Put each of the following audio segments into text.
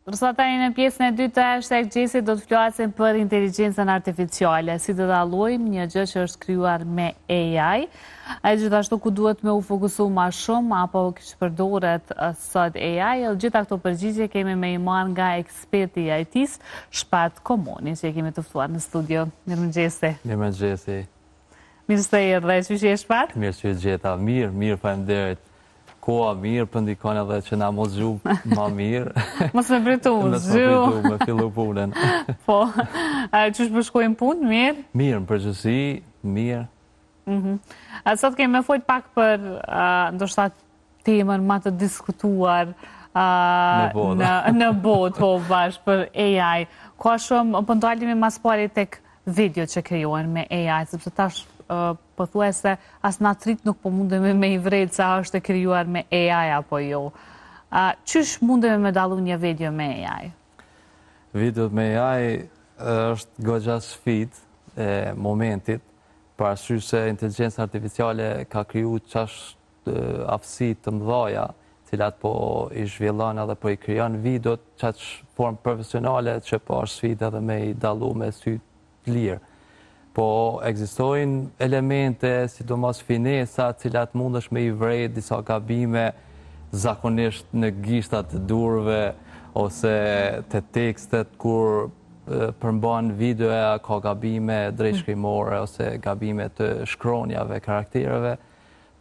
Rësatari në pjesën e dytë të hashtag Gjesi do të flasim për inteligjencën artificiale, si të dallojmë një gjë që është krijuar me AI, gjithashtu ku duhet me u fokusu ma shumë, apo kështë përdoret sot AI, gjitha këto përgjigje kemi me i marrë nga eksperti i IT-s, Shpat Komoni, që kemi të ftuar në studio. Mirëmëngjesi. Mirëmëngjesi. Mirë se erdhe, që je Shpat? Mirë që gjeta, mirë, faleminderit. Koha mirë, për ndikon edhe që na mos zhu ma mirë. Mos me pritu, zhu. Me fillu punën. Po, që shpërshkojmë punë, mirë? Mirë, në përgjësi, mirë. Sot kemi me folj pak për, ndoshta temën ma të diskutuar në botë, po bashkë për AI. Ka shumë, për ndalimi mas pari tek video që krijohen me AI, sepse tash pëthuese as natrit nuk po mundemi me i vrejt sa është e krijuar me AI apo jo. Qysh mundemi me dallu një video me AI? Video me AI është goxha sfidë e momentit, për arsye se inteligjenca artificiale ka kriju qash aftësi të mëdhaja, cilat po i zhvillon edhe po i krijon videot qaq formë profesionale që po është sfidë edhe me i dallu me sy të lirë. Po ekzistojnë elemente, sidomos finesa, cilat mundesh me i vrejt disa gabime zakonisht në gishtat të durve ose të tekstet kur përmban videoja ka gabime drejtshkrimore ose gabime të shkronjave, karaktereve.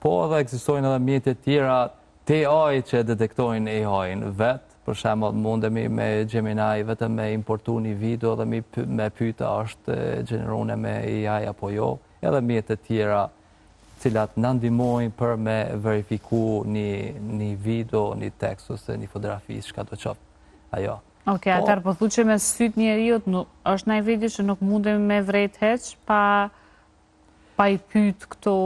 Po edhe ekzistojnë edhe mjete tjera të AI që detektojnë AI-n vetë. Për shembull, mundemi me Gemini vetëm me importu një video dhe me pyeta është gjeneruar me AI apo jo, edhe mjete tjera cilat na ndihmojnë për me verifiku një video, një tekst ose një fotografi, çka do qoftë ajo. Okej, atëherë po thuaj që me syt njeriut është një video që nuk mundemi me vrejt heq pa i pyet këto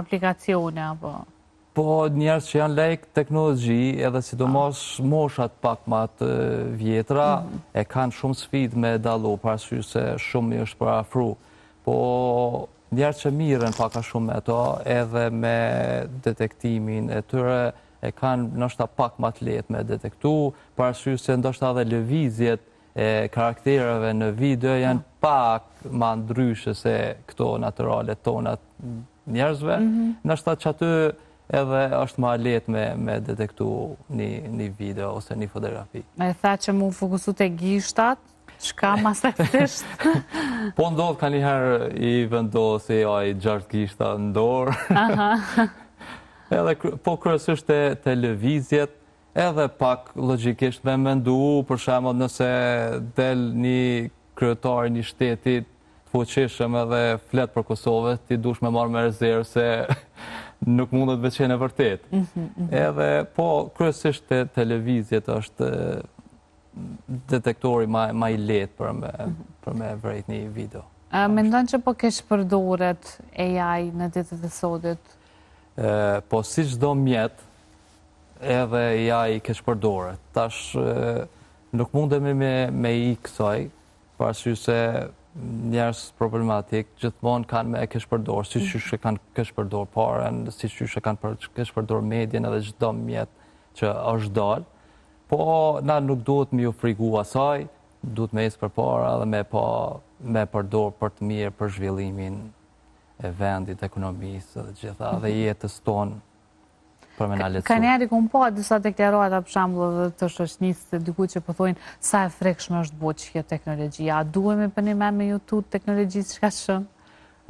aplikacione apo. Po njerëz që janë lejk teknologji, edhe sidomos moshat pak ma të vjetra, e kanë shumë sfidë me dallu, për arsye se shumë i është parafru. Po njerëz që mirën pak a shumë me ato, edhe me detektimin e tyre, e kanë ndoshta pak ma të lehtë me detektu, për arsye se ndoshta edhe lëvizjet e karaktereve në video janë pak ma ndryshe se këto natyrale tona njerëzve. Ndoshta që aty edhe është ma lehtë me detektu një video ose një fotografi. E tha që mu fokusu të gishtat, çka ma saktisht? Po ndodh ka njëherë i vendosi ai 6 gishta në dorë. Po kryesisht të lëvizjet, edhe pak logjikisht me mendu, për shembull nëse del një kryetar një shteti të fuqishëm edhe flet për Kosovën, ti dush me marrë me rezervë se nuk mundet me qenë e vërtet. Edhe, po, kryesisht të televizjet është detektori ma i lehtë për me vrejt një video. Mendon që po kesh përdoret AI në ditët e sodit? Po, si çdo mjet, edhe AI kesh përdoret. Tash, nuk mundemi me i kësaj, për arsye se njerëz problematik gjithmonë kanë me kesh përdor, si që kanë kesh përdor parën, si që kanë kesh përdor medjen edhe çdo mjet që është dalë. Po na nuk duhet me ju frigu asaj, duhet me ecë përpara dhe me përdor për të mirë për zhvillimin e vendit, ekonomisë dhe gjitha dhe jetës tonë. Ka njerë i kumë po disa deklarata për shembull dhe të shoqënisë diku që po thojnë sa e frekshme është botë që kjo teknologjia. A duhemi për një me YouTube teknologjisë çka shumë?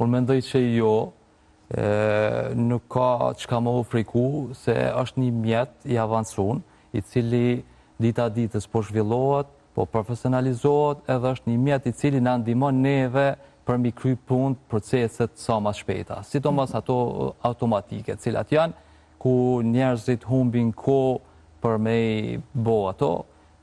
Unë mendoj që jo, nuk ka çka më u friku, se është një mjet i avancuar, i cili dita ditës po zhvillohet, po profesionalizohet, edhe është një mjet i cili na ndihmon neve për mi kry punë, proceset sa më shpejta. Sidomos ato automatike, cilat janë ku njerëzit humbin kohë për me i bo ato.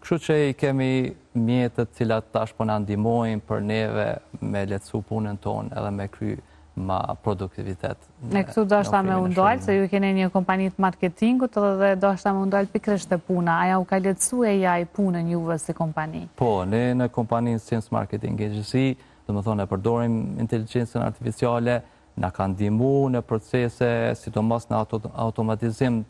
Kështu që i kemi mjetët cilat tash po na ndihmojnë për neve me lehtësu punën tonë edhe me kry ma produktivitet. Ne këtu do është ta me undalë, se ju kene një kompani të marketingut edhe do është ta me undalë pikërisht e puna. Aja u ka lehtësu e ja i punën juve si kompani? Po, ne në kompaninë Sense Marketing Agency, dhe më thonë e përdorim inteligjencën artificiale, na kanë ndihmu në procese, sidomos në automatizim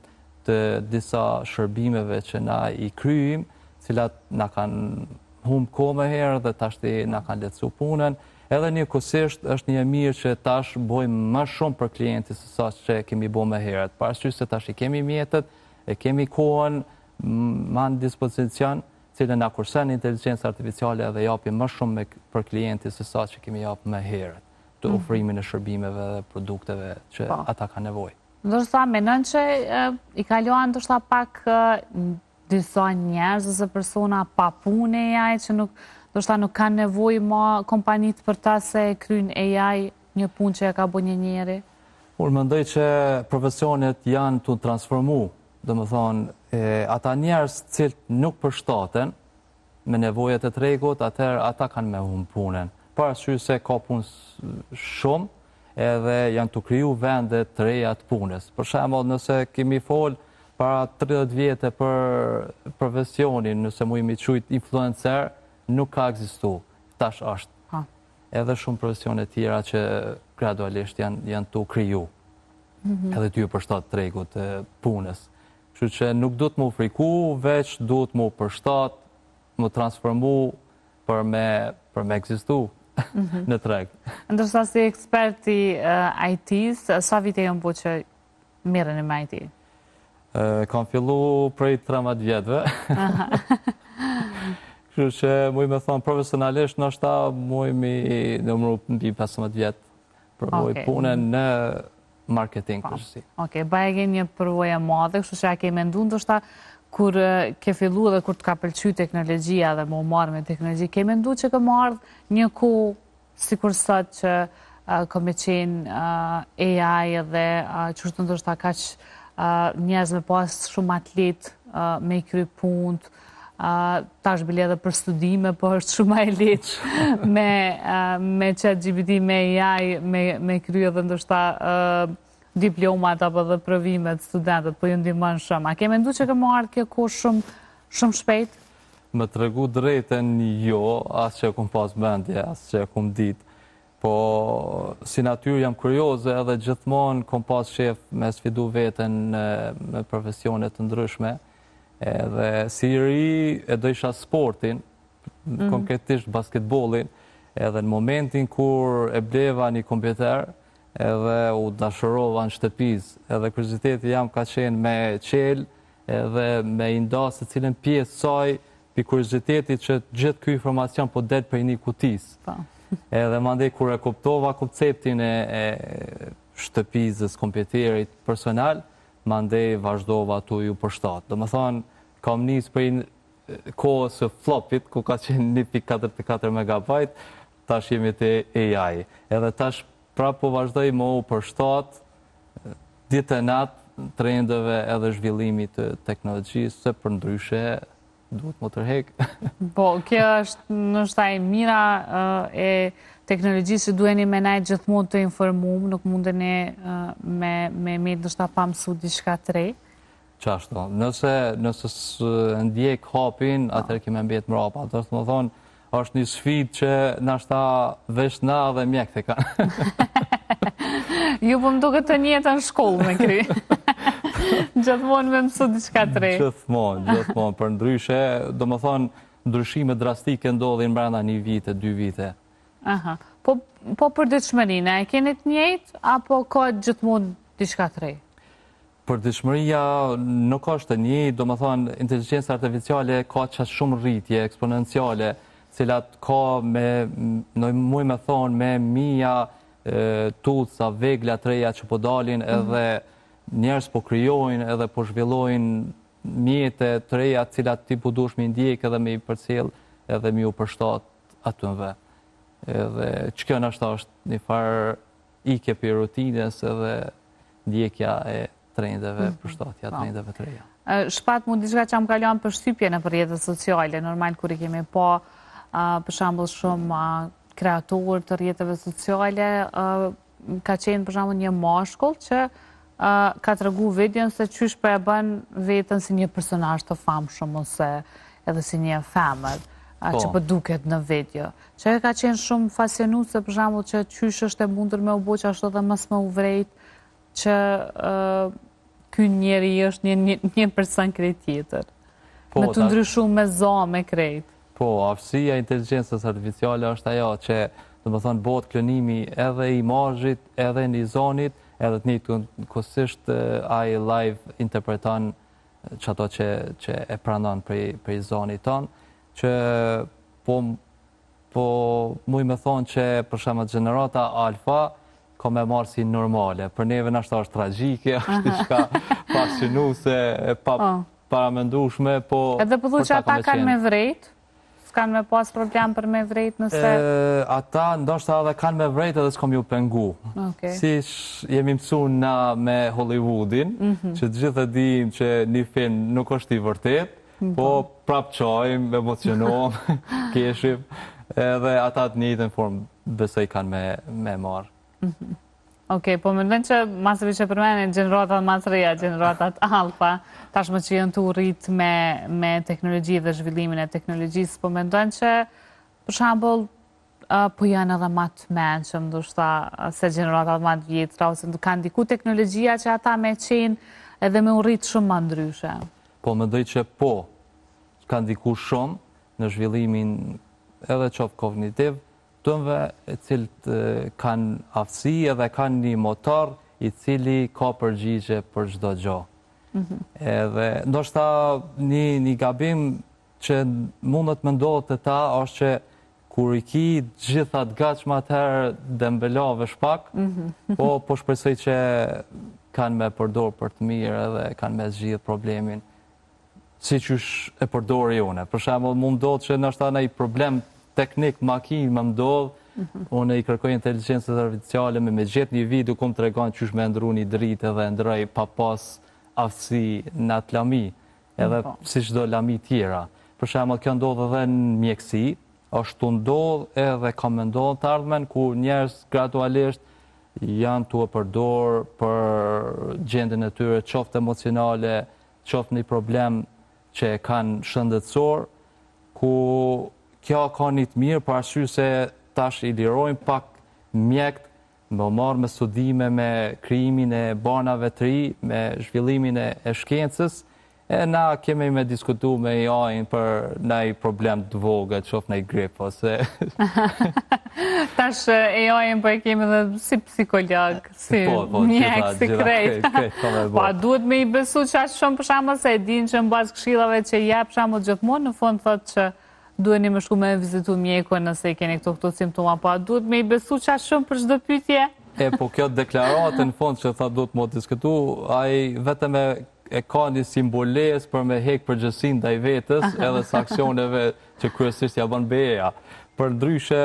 të disa shërbimeve që na i kryjmë, cilat na kanë humbë kohë më herë dhe tashti na kanë lehtësuar punën. Edhe njëkohësisht është një mirë që tash bojmë më shumë për klientin se sa që kemi bërë më herët. Parasysh se tash i kemi mjetet, e kemi kohën më në dispozicion, cilën na kurson inteligjenca artificiale dhe japim më shumë për klientin se sa që kemi japë më herët, të ofrimin e shërbimeve dhe produkteve që ata kanë nevojë. Ndoshta mendon që i kaluan ndoshta pak disa njerëz ose persona pa punë AI që ndoshta nuk kanë nevojë më kompanitë për ta se kryen AI një punë që e ka bërë një njeri? Unë mendoj që profesionet janë të transformu. Domethënë, ata njerëz cilët nuk përshtaten me nevojat e tregut, atëherë ata kanë me humbë punën. Parasysh se ka punë shumë, edhe janë të kriju vende të reja të punës. Për shembull, nëse kemi folë para 30 vjetë për profesionin, nëse mu imi qujt influencer, nuk ka ekzistu. Tash është. Edhe shumë profesionet tjera që gradualisht janë të kriju. Edhe ty përshtat tregut të punës. Kështu që nuk do të mu friku, veç do të mu përshtat, mu transformu për me ekzistu në treg. Ndërsa si eksperti IT-s, sa vite jënë po që mirën me IT? Kam fillu prej 13 vjetëve. Kështu që muj me thonë profesionalisht, nështë muj mi nëmru mbi 15 vjetë për muj punën në marketing kështu. Bëjë një përvojë e madhe, kështu që a ke mendu ndoshta kur ke fillu dhe kur të ka pëlqy teknologjia dhe më marrë me teknologji, ke mendu që ka marrë një kohë sikur sot që ka me qenë AI dhe që është ndoshta kaq njerëz me pas shumë atlet me kry punët, tash bile edhe për studime, po është shumë e lehtë me ChatGPT, me AI, me kry edhe ndoshta diplomat apo dhe provimet studentët, po ju ndihmon shumë. A ke mendu që ka marrë kjo kohë shumë shpejt? Me tregu drejten jo, as që kum pas mendje, as që kum ditë. Po si natyrë jam kurioze edhe gjithmonë kom pas shef me sfidu veten me profesionet të ndryshme. Edhe si ri e do isha sportin, konkretisht basketbolin, edhe në momentin kur e bleva një kompjuter, edhe u dashurova në shtëpiz, edhe kurioziteti jam ka qenë me qelë, edhe me inda se cilën pjesë saj, për kuriozitetit që gjithë ky informacion po del për një kutis. Edhe mandej kur e kuptova konceptin e shtëpizës, kompjuterit personal, mandej vazhdova tu ju përshtat. Do më thonë, kam njës për kohës së flopit, ku ka qenë 1.44 MB, tash jemi të AI. Edhe tash prapë po vazhdoj më u përshtat, ditë e natë, trendeve edhe zhvillimit të teknologjisë, se për ndryshe duhet më tërhek. Po, kjo është nështë e mira e teknologjisë që duheni me najtë gjithmonë të informum, nuk mundeni me nështë pa mësu diçka të re. Qashto, nëse ndjek hapin, atër kime mbjet mrapa. Do të më thonë, është një sfidë që nështë vesh na dhe mjek të kanë. Ju po më duke të njëtë në shkollë me kry. Gjithmonë me mësu diçka të re. Gjithmonë, për ndryshe, do më thonë, ndryshime drastike ndodhin brenda një vite, 2 vite. Po për ditëshmërinë, e keni të njëjtë, apo ka gjithmonë diçka të re? Për ditëshmëria nuk është të njëjtë, do më thonë, inteligjenca artificiale ka qatë shumë rritje eksponenciale, cilat ka muj me thonë, me mija tutsa, vegla të reja që po dalin, edhe njerës po kryojnë edhe po zhvillojnë mjete të reja cilat ti po dush me ndjek edhe me i përcjell edhe me u përshtat atënve. Edhe që kjo nështë është një farë ike për rutines edhe ndjekja e trendeve, përshtatja trendeve të reja. Shpat mund diçka që më kalon për shtypje në rrjetet sociale, normal kur i kemi po për shembull shumë kreatorë të rrjeteve sociale, ka qenë për shembull një mashkull që ka të regu videon se qysh për e bën vetën si një personazh të famshëm ose edhe si një femër që për duket në video. Që ka qenë shumë fascinuese për shembull që qysh është e mundur me u bë që ashtu dhe mos më u vrejt që ky njeri është një person krejt tjetër. Me të ndryshu me me krejt. Po, aftësia e inteligjencës artificiale është ajo që, do të thonë, bëhet klonimi edhe i imazhit, edhe në zonit, edhe të njëjtën kohësisht ai live interpreton çato që e pranon prej zonit ton, që po muj me thonë që për shembull gjenerata alfa ka me marrë si normale. Për neve nashta është tragjike, është diçka fascinuese, paramendueshme, po edhe po thu që ata kanë me vrejt? S'kanë me pas problem për me vrejt nëse... Ata ndoshta edhe kanë me vrejt edhe s'kom ju pengu. Si jemi mësu na me Hollywoodin, që të gjithë e dim që një film nuk është i vërtet, po prap qojmë, emocionohëm, keshim, edhe ata të njëjtën formë besoj kanë me marë. Okej, po mendoj që masëvi që përmeni gjeneratat mas reja, gjeneratat alfa, tashmë që janë të urrit me teknologji dhe zhvillimin e teknologjisë, po mendoj që, për shembull, po janë edhe ma të mençëm, ndoshta se gjeneratat ma të vjetra, ose kanë diku teknologjia që ata me qenë edhe me urrit shumë ma ndryshe. Po mendoj që po, kanë diku shumë në zhvillimin edhe qoftë kognitiv, tëmve e cilët kanë aftësi edhe kanë një motor i cili ka përgjigje për çdo gjë. Edhe ndoshta një gabim që mundet me ndodhë të ta është që kur i ki gjitha të gatshme atëherë dembelave shpak, po shpresoj që kanë me përdor për të mirë edhe kanë me zgjidhë problemin si qysh e përdori une. Për shembull, mund ndodhë që ndoshta një problem teknik, makinë më ndodhë, unë i kërkoj inteligjencës artificiale me gjetë një video ku më të regon qysh me ndru një dritë edhe ndroj pa pas aftësi në atë lami, edhe si çdo lami tjera. Për shembull, kjo ndodhë edhe në mjekësi, ashtu ndodhë edhe ka me ndodhë të ardhmen ku njerëz gradualisht janë të përdorë për gjendjen e tyre, qoftë emocionale, qoftë një problem që kanë shëndetësor, ku kjo ka një të mirë, për arsye se tash i lirojmë pak mjekt me marrë me studime, me krijimin e banave të ri, me zhvillimin e shkencës, e na kemi me diskutu me AI-n për ndaj problem të vogël, qoftë ndaj grip ose... Tash AI-n po e kemi dhe si psikolog, si mjek, si krejt. Pa duhet me i besu që ashtë shumë për shembull se e din që në bazë këshillave që jep për shembull gjithmonë, në fund thotë që duheni me shku me vizitu mjekun nëse i keni këto simptoma, pa duhet me i besu që ashtë shumë për çdo pyetje? Po kjo deklaratë në fund që tha duhet më diskutu, ai vetëm e ka një simboles për me hek përgjësin ndaj vetës edhe së aksioneve që kryesisht ja bën BE-ja. Për ndryshe,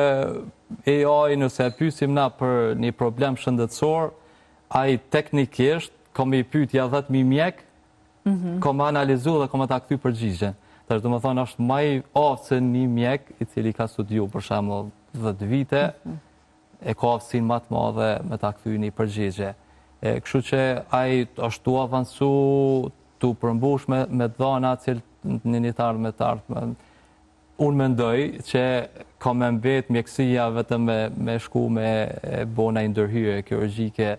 AI nëse e pyesim na për një problem shëndetësor, ai teknikisht, kam i pyetja 10.000 mjek, kam analizu dhe kam ata kthy përgjigjen. Tash do të thonë është më i aftë se një mjek i cili ka studiu për shembull 10 vite, e ka aftësinë më të madhe me ta kthyë një përgjigje. Kështu që ai është tu avancu, tu përmbush me dhëna në një të ardhme të ardhmen. Unë mendoj që ka me mbet mjekësia vetëm me shku me bona ndërhyrje kirurgjike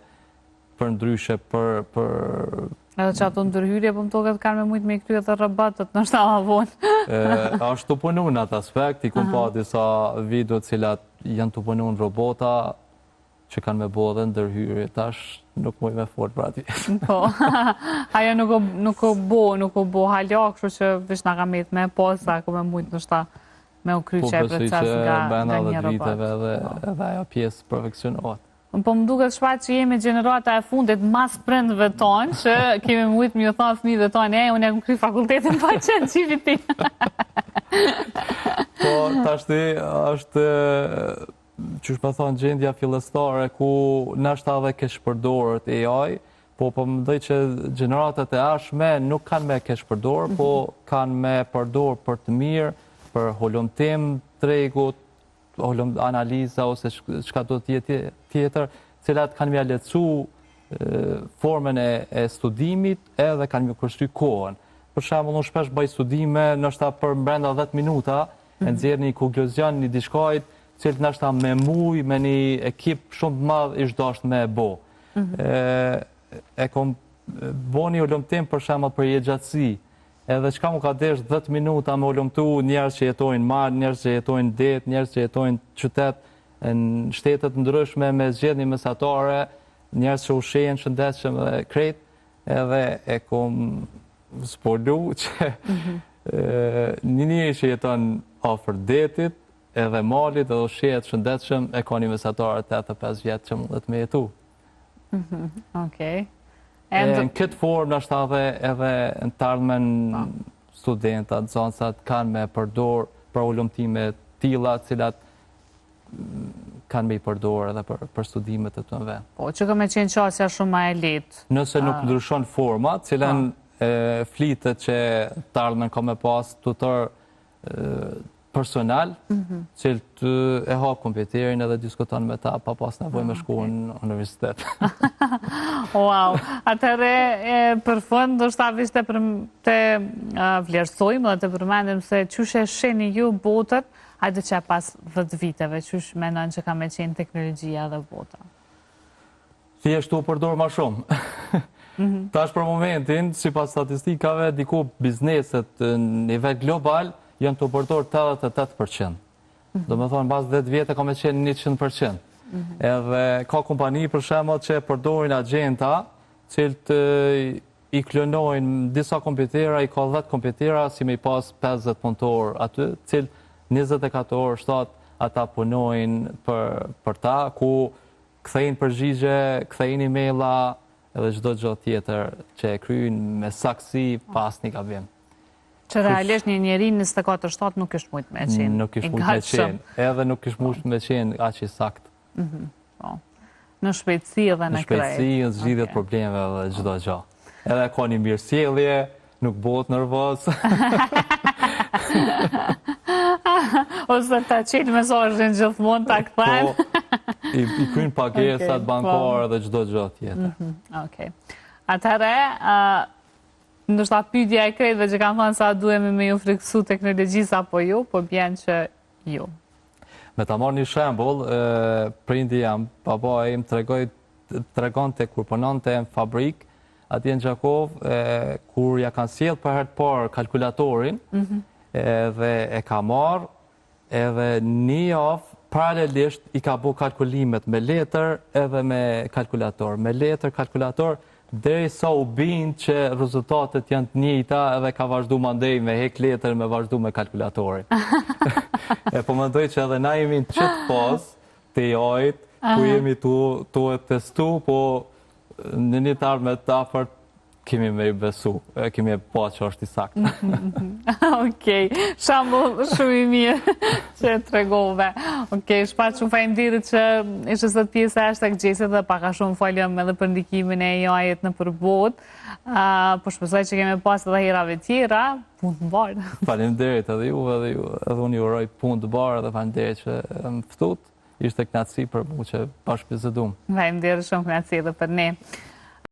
për ndryshe për edhe që ato ndërhyrje, po më toket kanë me mujtë me i këtyre të rëbatët, në shtë avonë. Ashtë të punu në atë aspekt, i kumë pa disa video cilat janë të punu në robota, që kanë me bo dhe ndërhyrje, tash nuk muj me fort për ati. Po, ajo nuk o bo halja, kështu që vish nga ka metë me posa, ku me mujtë në shta me u kryqe e proces nga një robot. Edhe ajo pjesë perfekcionohet. Po më duket shfaq që jemi gjenerata e fundit mas prindve tonë, që kemi mujtë më ju thonë fëmijëve tonë, unë e kam kry fakultetin pa qenë qiviti. Po, tashti është, që shme thonë, gjendja fillestare, ku nështë edhe kesh përdorët AI, po më që gjeneratat e ashme nuk kanë me kesh përdorë, po kanë me përdorë për të mirë, për holumtim tregut, analiza ose çka do tjetër, cilat kanë mja lecu formën e studimit edhe kanë mja kërshty kohën. Për shembull, unë shpesh bëj studime, nështë për brenda 10 minuta, e nxjerr një konkluzion, një diçkajt, cilët nështë me muj, me një ekip shumë madh ish dasht me bo. E kom bo një ulumtim për shembull për jetëgjatësi, edhe çka mu ka desh 10 minuta me ulumtu njerëz që jetojnë mal, njerëz që jetojnë det, njerëz që jetojnë qytet, në shtetet ndryshme me zgjedhje mesatare, njerëz që ushqehen shëndetshëm dhe krejt, edhe e kom spolu që një njeri që jeton afër detit, edhe malit, edhe ushqehet shëndetshëm, e ka një mesatar 85 vjetë që mundet me jetu. Okej. Në këtë formë, nështë edhe në të ardhmen studentat, zonësat, kanë me përdor për ullumtime tilla, cilat kanë me i përdor edhe për studimet e të në vend. Po, që ka me qenë qasja shumë ma e letë. Nëse nuk ndryshon forma, cilën flitet që të ardhmen ka me pas tutor personal, që e ha kompjuterin edhe diskuton me ta, pa pas nevojë me shku në universitet. Wow, atëre për fund, do shta vishte të vlerësojmë dhe të përmendim se qyshe sheni ju botët, hajde që pas 10 viteve, qysh menon që ka me qenë teknologjia dhe bota? Thjesht u përdor ma shumë. Tash për momentin, si pas statistikave, diku bizneset në nivel global, janë të përdor 88%. Do me thonë, bas 10 vjetë ka me qenë 100%. Edhe ka kompani për shembull që përdorin agenta, cilët i klonojnë disa kompjutera, i ka 10 kompjutera, si me i pas 50 punëtor aty, cilët 24 orë 7 ata punojnë për ta, ku kthejnë përgjigje, kthejnë emaila, edhe çdo gjë tjetër që e kryjnë me saksi pas një gabim. Që realisht një njeri 24/7 nuk është mujt me qenë. Nuk është mujt me qenë, edhe nuk është mujt me qenë aq i sakt. Në shpejtësi edhe në krejt. Në shpejtësi, në zgjidhjet problemeve dhe çdo gjë. Edhe ka një mirësjellje, nuk bëhet nervoz. Ose ta qenë mesazhin gjithmonë ta kthen. I kryjnë pagesat bankare dhe çdo gjë tjetër. Okej. Atëherë, ndoshta pyetja e krejtëve që kanë thënë sa duhemi me ju friksu teknologjisë apo ju, po bjen që ju. Me ta marrë një shembull, prindi jam, baba im tregonte kur punonte në fabrik, atje në Gjakov, kur ja kanë sjellë për herë të parë kalkulatorin, edhe e ka marrë, edhe një javë paralelisht i ka bu kalkulimet me letër edhe me kalkulator. Me letër, kalkulator, deri sa u bind që rezultatet janë të njëjta edhe ka vazhdu mandej me hek letër me vazhdu me kalkulatorin. Po mendoj që edhe na jemi në qëtë pas të jajt, ku jemi tu e testu, po në një të ardhme të afert kemi me i besu, kemi e pa që është i saktë. Okej, shambull shumë i mirë që të regove. Okej, shpat shumë faleminderit që ishte sot pjesë e #gjesit dhe paka shumë falem edhe për ndikimin e AI-et në përbot. Po shpresoj që kemi pas edhe herave tjera, punë të mbarë. Faleminderit edhe ju, edhe unë ju uroj punë të mbarë dhe faleminderit që më ftut. Ishte kënaqësi për mua që bashkë bisedum. Faleminderit shumë, kënaqësi edhe për ne.